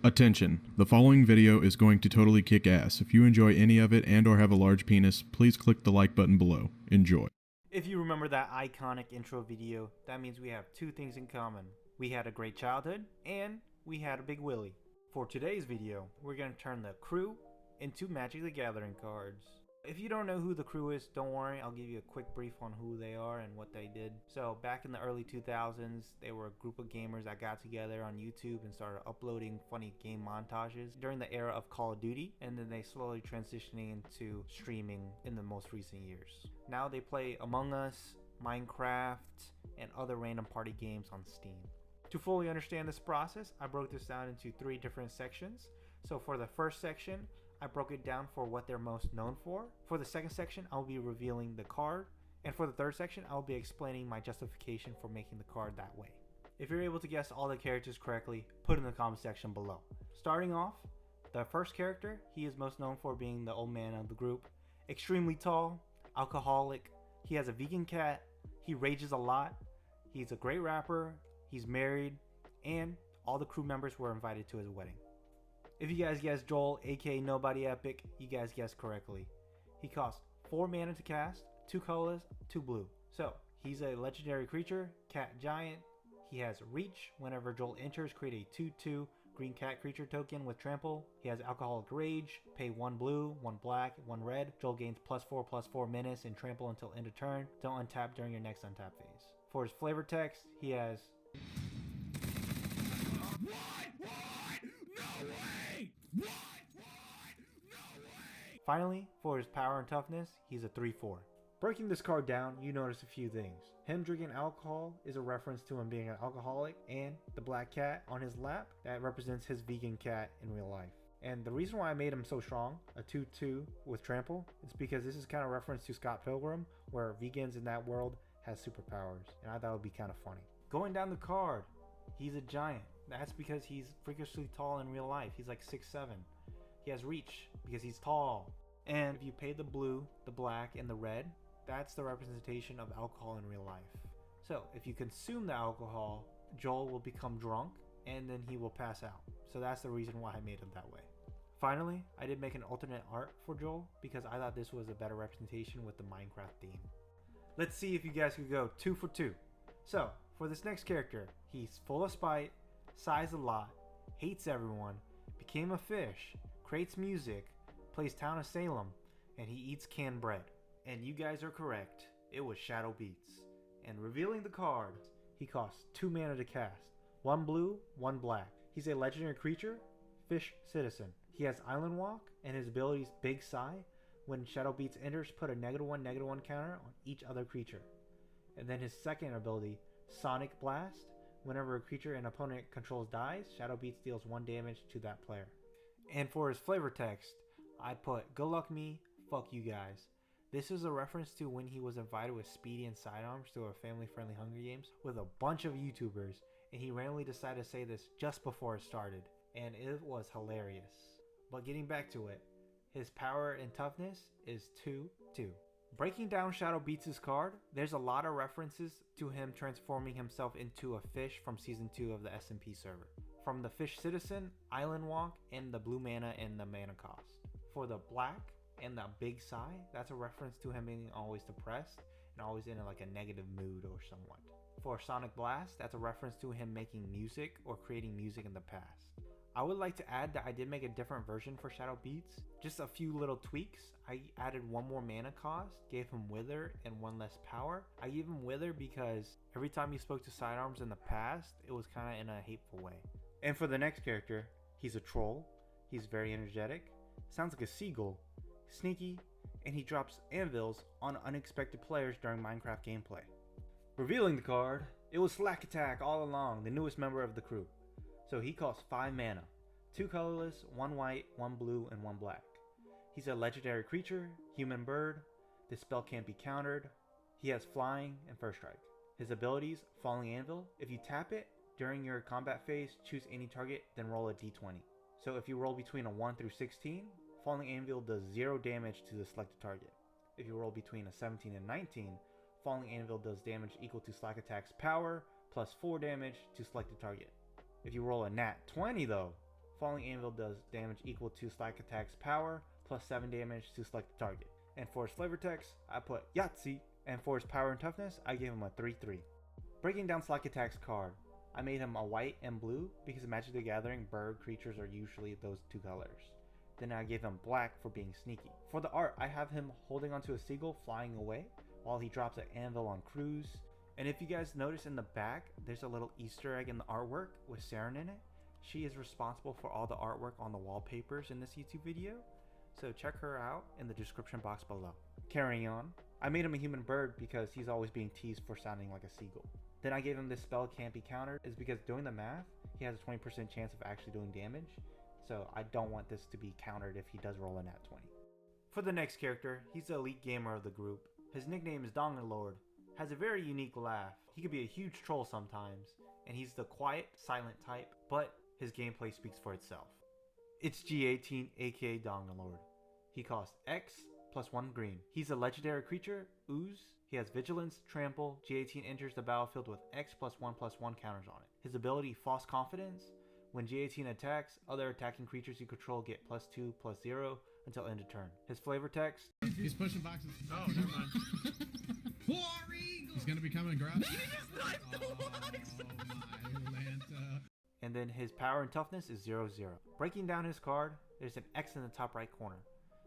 Attention, the following video is going to totally kick ass. If you enjoy any of it and or have a large penis, please click the like button below. Enjoy. If you remember that iconic intro video, that means we have two things in common. We had a great childhood, and we had a big willy. For today's video, we're going to turn the crew into Magic the Gathering cards. If you don't know who the crew is, don't worry, I'll give you a quick brief on who they are and what they did. So back in the early 2000s, they were a group of gamers that got together on YouTube and started uploading funny game montages during the era of Call of Duty, and then they slowly transitioning into streaming in the most recent years. Now they play Among Us, Minecraft, and other random party games on Steam. To fully understand this process, I broke this down into three different sections. So for the first section, I broke it down for what they're most known for. For the second section, I'll be revealing the card. And for the third section, I'll be explaining my justification for making the card that way. If you're able to guess all the characters correctly, put in the comment section below. Starting off, the first character, he is most known for being the old man of the group. Extremely tall, alcoholic, he has a vegan cat, he rages a lot, he's a great rapper, he's married, and all the crew members were invited to his wedding. If you guys guessed Joel, aka Nobody Epic, you guys guessed correctly. He costs 4 mana to cast, 2 colorless, 2 blue. So, he's a legendary creature, cat giant. He has reach. Whenever Joel enters, create a 2/2 green cat creature token with trample. He has alcoholic rage, pay 1 blue, 1 black, 1 red. Joel gains +4/+4 menace and trample until end of turn. Don't untap during your next untap phase. For his flavor text, he has... Finally, for his power and toughness, he's a 3/4. Breaking this card down, you notice a few things. Him drinking alcohol is a reference to him being an alcoholic, and the black cat on his lap, that represents his vegan cat in real life. And the reason why I made him so strong, a 2/2 with trample, is because this is kind of reference to Scott Pilgrim, where vegans in that world has superpowers, and I thought it would be kind of funny. Going down the card, he's a giant. That's because he's freakishly tall in real life. He's like 6'7". He has reach because he's tall. And if you pay the blue, the black, and the red, that's the representation of alcohol in real life. So if you consume the alcohol, Joel will become drunk and then he will pass out. So that's the reason why I made him that way. Finally, I did make an alternate art for Joel because I thought this was a better representation with the Minecraft theme. Let's see if you guys could go 2 for 2. So for this next character, he's full of spite, sighs a lot, hates everyone, became a fish, creates music, plays Town of Salem, and he eats canned bread. And you guys are correct, it was Shadow Beats. And revealing the card, he costs 2 mana to cast, 1 blue, 1 black. He's a legendary creature, fish citizen. He has Island Walk, and his ability is Big Sigh. When Shadow Beats enters, put a -1/-1 counter on each other creature. And then his second ability, Sonic Blast. Whenever a creature an opponent controls dies, Shadow Beats deals 1 damage to that player. And for his flavor text, I put, "Good luck me, fuck you guys." This is a reference to when he was invited with Speedy and Sidearms to a family-friendly Hunger Games with a bunch of YouTubers, and he randomly decided to say this just before it started, and it was hilarious. But getting back to it, his power and toughness is 2/2. Breaking down Shadow Beats' card, there's a lot of references to him transforming himself into a fish from Season 2 of the SMP server. From the Fish Citizen, Island Walk, and the blue mana and the mana cost. For the black and the Big Sigh, that's a reference to him being always depressed and always in like a negative mood or somewhat. For Sonic Blast, that's a reference to him making music or creating music in the past. I would like to add that I did make a different version for Shadow Beats. Just a few little tweaks. I added 1 more mana cost, gave him Wither, and 1 less power. I gave him Wither because every time he spoke to Sidearms in the past, it was kind of in a hateful way. And for the next character, he's a troll. He's very energetic. Sounds like a seagull, sneaky, and he drops anvils on unexpected players during Minecraft gameplay. Revealing the card, it was Slack Attack all along, the newest member of the crew. So he costs 5 mana, 2 colorless, 1 white, 1 blue, and 1 black. He's a legendary creature, human bird. This spell can't be countered. He has flying and first strike. His abilities, Falling Anvil. If you tap it during your combat phase, choose any target, then roll a d20. So if you roll between a 1 through 16, Falling Anvil does 0 damage to the selected target. If you roll between a 17 and 19, Falling Anvil does damage equal to Slack Attack's power, plus 4 damage to selected target. If you roll a nat 20 though, Falling Anvil does damage equal to Slack Attack's power, plus 7 damage to select the target. And for his flavor text, I put Yahtzee, and for his power and toughness, I gave him a 3-3. Breaking down Slack Attack's card, I made him a white and blue because in Magic the Gathering, bird creatures are usually those two colors. Then I gave him black for being sneaky. For the art, I have him holding onto a seagull flying away while he drops an anvil on Cruise. And if you guys notice in the back, there's a little Easter egg in the artwork with Saren in it. She is responsible for all the artwork on the wallpapers in this YouTube video, so check her out in the description box below. Carrying on, I made him a human bird because he's always being teased for sounding like a seagull. Then I gave him this spell can't be countered is because doing the math, he has a 20% chance of actually doing damage, so I don't want this to be countered if he does roll a nat 20. For the next character, he's the elite gamer of the group. His nickname is Dongalord, has a very unique laugh. He could be a huge troll sometimes, and he's the quiet, silent type, but his gameplay speaks for itself. It's G18 aka Dongalord. He costs X plus 1 green. He's a legendary creature, Ooze. He has Vigilance, Trample. G18 enters the battlefield with X plus 1 counters on it. His ability, False Confidence. When G18 attacks, other attacking creatures you control get plus 2, plus 0 until end of turn. His flavor text. He's pushing boxes. Oh, never mind. War Eagle! He's gonna become aggressive. You just knifed the logs! Oh my Lanta. And then his power and toughness is 0-0. Breaking down his card, there's an X in the top right corner.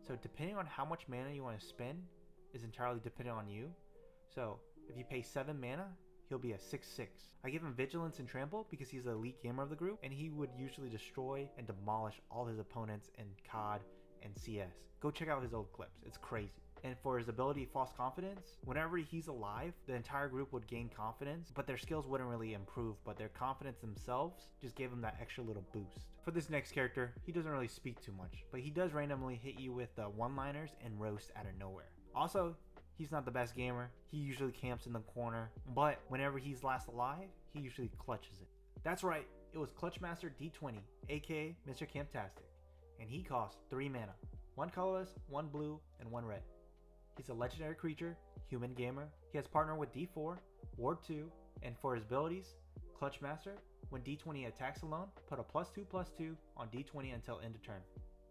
So depending on how much mana you want to spend is entirely dependent on you. So if you pay 7 mana, he'll be a 6-6. I give him Vigilance and Trample because he's the elite gamer of the group, and he would usually destroy and demolish all his opponents in COD and CS. Go check out his old clips, it's crazy. And for his ability False Confidence, whenever he's alive, the entire group would gain confidence, but their skills wouldn't really improve, but their confidence themselves just gave them that extra little boost. For this next character, he doesn't really speak too much, but he does randomly hit you with the one-liners and roast out of nowhere. Also, he's not the best gamer. He usually camps in the corner, but whenever he's last alive, he usually clutches it. That's right, it was Clutchmaster D20, aka Mr. Camptastic, and he costs 3 mana, 1 colorless, 1 blue, and 1 red. He's a legendary creature, human gamer. He has partnered with D4, Ward 2, and for his abilities, Clutchmaster, when D20 attacks alone, put a +2/+2 on D20 until end of turn.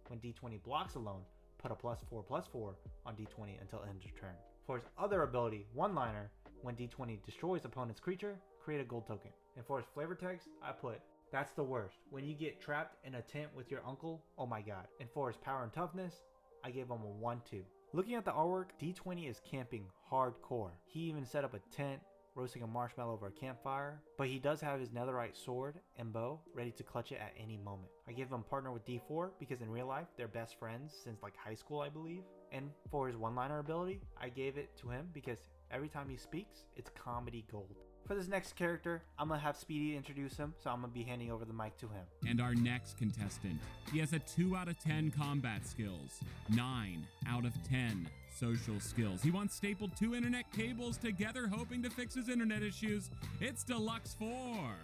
When D20 blocks alone, put a +4/+4 on D20 until end of turn. For his other ability, One-Liner, when D20 destroys opponent's creature, create a gold token. And for his flavor text, I put, that's the worst. When you get trapped in a tent with your uncle, oh my god. And for his power and toughness, I gave him a 1-2. Looking at the artwork, D20 is camping hardcore. He even set up a tent, roasting a marshmallow over a campfire, but he does have his netherite sword and bow ready to clutch it at any moment. I give him partner with D4 because in real life, they're best friends since like high school, I believe. And for his one-liner ability, I gave it to him because every time he speaks, it's comedy gold. For this next character, I'm gonna have Speedy introduce him, so I'm gonna be handing over the mic to him. And our next contestant, he has a 2 out of 10 combat skills, 9 out of 10 social skills. He once stapled 2 internet cables together hoping to fix his internet issues. It's Deluxe 4.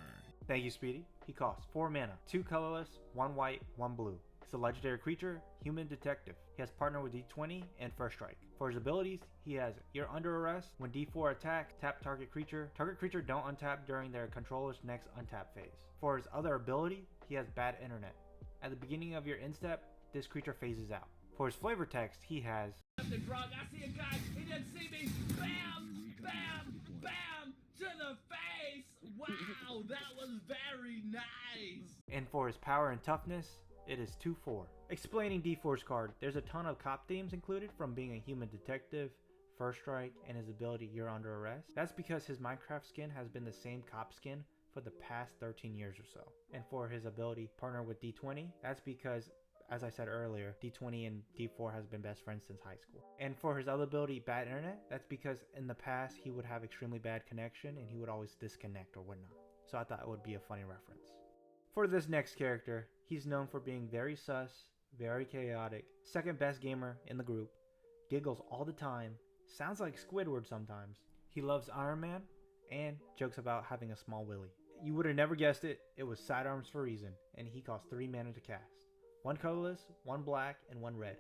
Thank you, Speedy. He costs 4 mana, 2 colorless, 1 white, 1 blue. He's a legendary creature, human detective. He has partner with D20 and First Strike. For his abilities, he has You're Under Arrest. When D4 attacks, tap target creature. Target creature don't untap during their controller's next untap phase. For his other ability, he has Bad Internet. At the beginning of your instep, this creature phases out. For his flavor text, he has The drug. I see a guy. He didn't see me. Bam! Bam! Bam! To the face! Wow, that was very nice. And for his power and toughness, it is 2-4. Explaining D4's card, there's a ton of cop themes included from being a human detective, First Strike, and his ability You're Under Arrest. That's because his Minecraft skin has been the same cop skin for the past 13 years or so. And for his ability Partner with D20, that's because, as I said earlier, D20 and D4 has been best friends since high school. And for his other ability, Bad Internet, that's because in the past he would have extremely bad connection and he would always disconnect or whatnot. So I thought it would be a funny reference. For this next character, he's known for being very sus, very chaotic, second best gamer in the group, giggles all the time, sounds like Squidward sometimes. He loves Iron Man and jokes about having a small willy. You would have never guessed it, it was Sidearms for a reason, and he costs 3 mana to cast. 1 colorless, 1 black, and 1 red.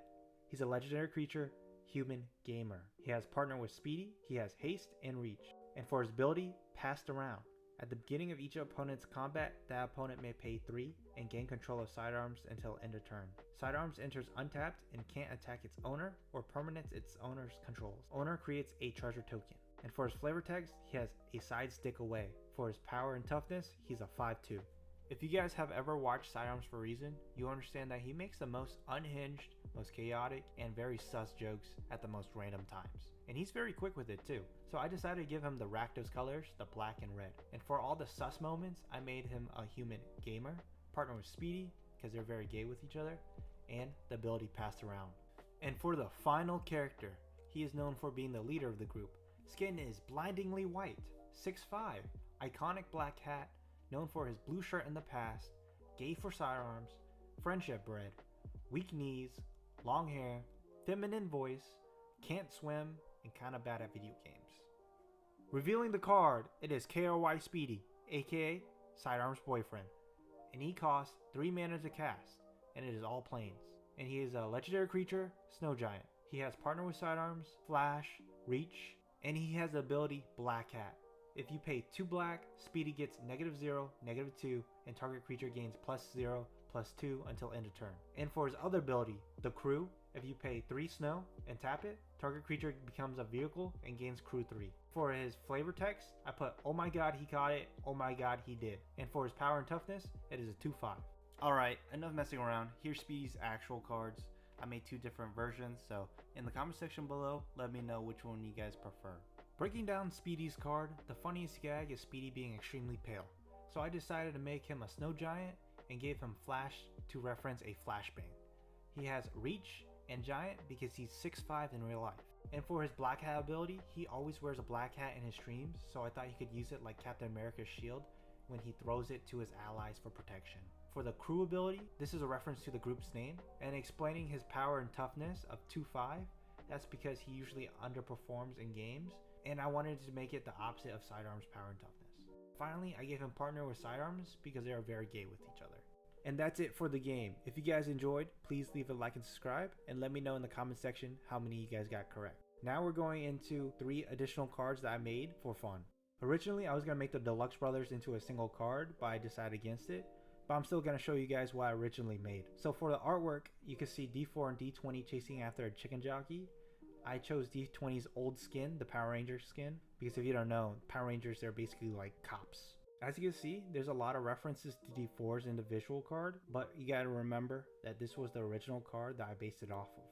He's a legendary creature, human gamer. He has partner with Speedy, he has haste and reach. And for his ability, Passed Around. At the beginning of each opponent's combat, that opponent may pay 3 and gain control of sidearms until end of turn. Sidearms enters untapped and can't attack its owner or permanents its owner's controls. Owner creates a treasure token. And for his flavor text, he has a side stick away. For his power and toughness, he's a 5-2. If you guys have ever watched Sidearms for a Reason, you understand that he makes the most unhinged, most chaotic, and very sus jokes at the most random times. And he's very quick with it too. So I decided to give him the Rakdos colors, the black and red. And for all the sus moments, I made him a human gamer, partner with Speedy, because they're very gay with each other, and the ability passed around. And for the final character, he is known for being the leader of the group. Skin is blindingly white, 6'5", iconic black hat, known for his blue shirt in the past, gay for sidearms, friendship bred, weak knees, long hair, feminine voice, can't swim, and kinda bad at video games. Revealing the card, it is KRY Speedy, aka Sidearms Boyfriend, and he costs 3 mana to cast, and it is all planes. And he is a legendary creature, Snow Giant. He has partner with Sidearms, Flash, Reach, and he has the ability Black Hat. If you pay 2 black, Speedy gets -0, -2, and target creature gains +0, +2 until end of turn. And for his other ability, the Crew, if you pay 3 snow and tap it, target creature becomes a vehicle and gains Crew 3. For his flavor text, I put oh my god he caught it, oh my god he did. And for his power and toughness, it is a 2-5. Alright, enough messing around. Here's Speedy's actual cards. I made 2 different versions, so in the comment section below, let me know which one you guys prefer. Breaking down Speedy's card, the funniest gag is Speedy being extremely pale. So I decided to make him a snow giant and gave him Flash to reference a flashbang. He has Reach and Giant because he's 6'5" in real life. And for his black hat ability, he always wears a black hat in his streams, so I thought he could use it like Captain America's shield when he throws it to his allies for protection. For the Crew ability, this is a reference to the group's name, and explaining his power and toughness of 2-5, that's because he usually underperforms in games, and I wanted to make it the opposite of Sidearms' power and toughness. Finally, I gave him partner with Sidearms because they are very gay with each other. And that's it for the game. If you guys enjoyed, please leave a like and subscribe, and let me know in the comment section how many you guys got correct. Now we're going into 3 additional cards that I made for fun. Originally, I was going to make the Deluxe Brothers into a single card, but I decided against it. But I'm still going to show you guys what I originally made. So for the artwork, you can see D4 and D20 chasing after a chicken jockey. I chose D20's old skin, the Power Ranger skin, because if you don't know, Power Rangers, they're basically like cops. As you can see, there's a lot of references to D4's in the visual card, but you gotta remember that this was the original card that I based it off of.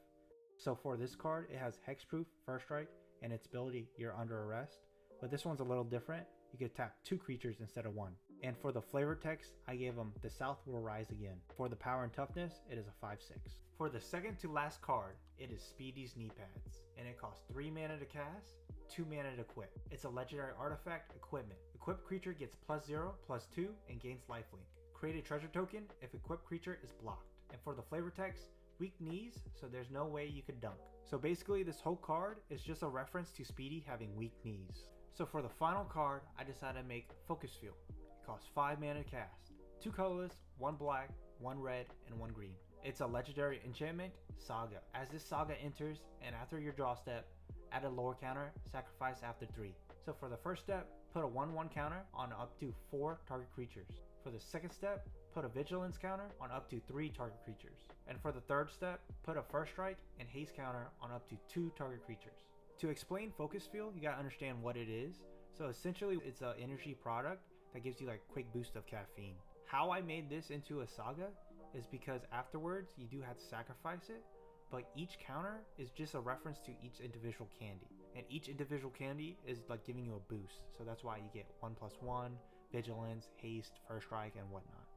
So for this card, it has hexproof, first strike, and its ability, you're under arrest. But this one's a little different. You could tap 2 creatures instead of 1. And for the flavor text, I gave them the South will rise again. For the power and toughness, it is a 5-6. For the second to last card, it is Speedy's knee pads, and it costs 3 mana to cast, 2 mana to equip. It's a legendary artifact equipment. Equipped creature gets +0, +2, and gains lifelink. Create a treasure token if equipped creature is blocked. And for the flavor text, weak knees, so there's no way you could dunk. So basically this whole card is just a reference to Speedy having weak knees. So for the final card, I decided to make Focus Field. It costs 5 mana to cast. 2 colorless, 1 black, 1 red, and 1 green. It's a legendary enchantment, Saga. As this Saga enters, and after your draw step, add a lower counter, sacrifice after 3. So for the first step, put a 1/1 counter on up to 4 target creatures. For the second step, put a vigilance counter on up to 3 target creatures. And for the third step, put a first strike and haste counter on up to 2 target creatures. To explain Focus Field, you gotta understand what it is. So essentially, it's an energy product that gives you like a quick boost of caffeine. How I made this into a Saga is because afterwards, you do have to sacrifice it, but each counter is just a reference to each individual candy. And each individual candy is like giving you a boost. So that's why you get 1+1, vigilance, haste, first strike, and whatnot.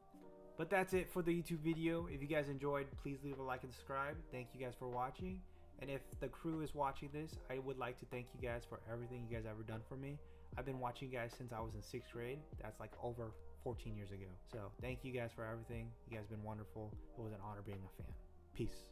But that's it for the YouTube video. If you guys enjoyed, please leave a like and subscribe. Thank you guys for watching. And if the crew is watching this, I would like to thank you guys for everything you guys ever done for me. I've been watching you guys since I was in 6th grade. That's like over 14 years ago. So thank you guys for everything. You guys have been wonderful. It was an honor being a fan. Peace.